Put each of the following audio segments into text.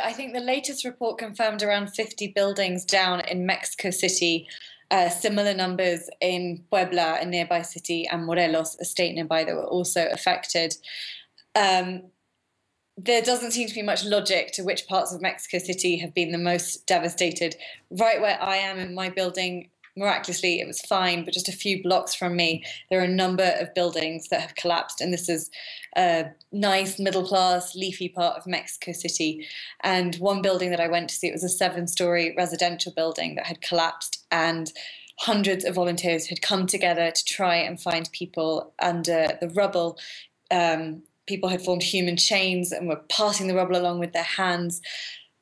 I think the latest report confirmed around 50 buildings down in Mexico City, similar numbers in Puebla, a nearby city, and Morelos, a state nearby, that were also affected. There doesn't seem to be much logic to which parts of Mexico City have been the most devastated. Right where I am in my building, miraculously, it was fine, but just a few blocks from me, there are a number of buildings that have collapsed. And this is a nice, middle-class, leafy part of Mexico City. And one building that I went to see, it was a 7-story residential building that had collapsed, and hundreds of volunteers had come together to try and find people under the rubble. People had formed human chains and were passing the rubble along with their hands.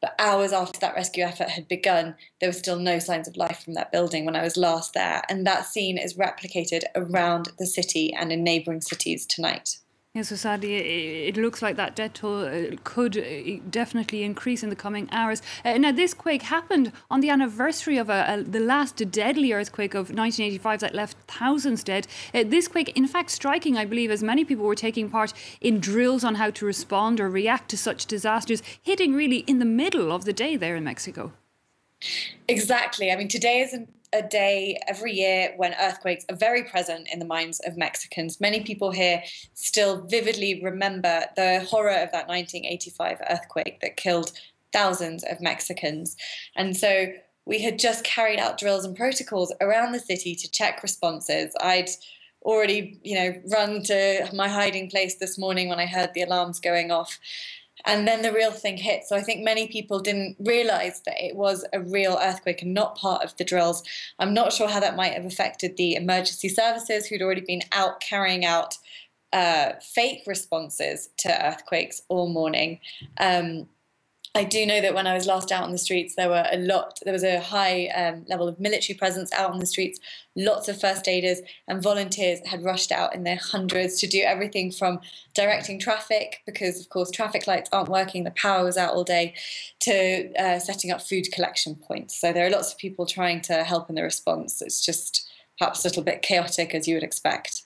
But hours after that rescue effort had begun, there were still no signs of life from that building when I was last there. And that scene is replicated around the city and in neighbouring cities tonight. Yes, so sadly, it looks like that death toll could definitely increase in the coming hours. Now, this quake happened on the anniversary of the last deadly earthquake of 1985 that left thousands dead. This quake, in fact, striking, I believe, as many people were taking part in drills on how to respond or react to such disasters, hitting really in the middle of the day there in Mexico. Exactly. I mean, today is a day every year when earthquakes are very present in the minds of Mexicans. Many people here still vividly remember the horror of that 1985 earthquake that killed thousands of Mexicans. And so we had just carried out drills and protocols around the city to check responses. I'd already, run to my hiding place this morning when I heard the alarms going off. And then the real thing hit. So I think many people didn't realise that it was a real earthquake and not part of the drills. I'm not sure how that might have affected the emergency services who'd already been out carrying out fake responses to earthquakes all morning. I do know that when I was last out on the streets, there was a high level of military presence out on the streets. Lots of first aiders and volunteers had rushed out in their hundreds to do everything from directing traffic, because of course traffic lights aren't working, the power was out all day, to setting up food collection points. So there are lots of people trying to help in the response. It's just perhaps a little bit chaotic, as you would expect.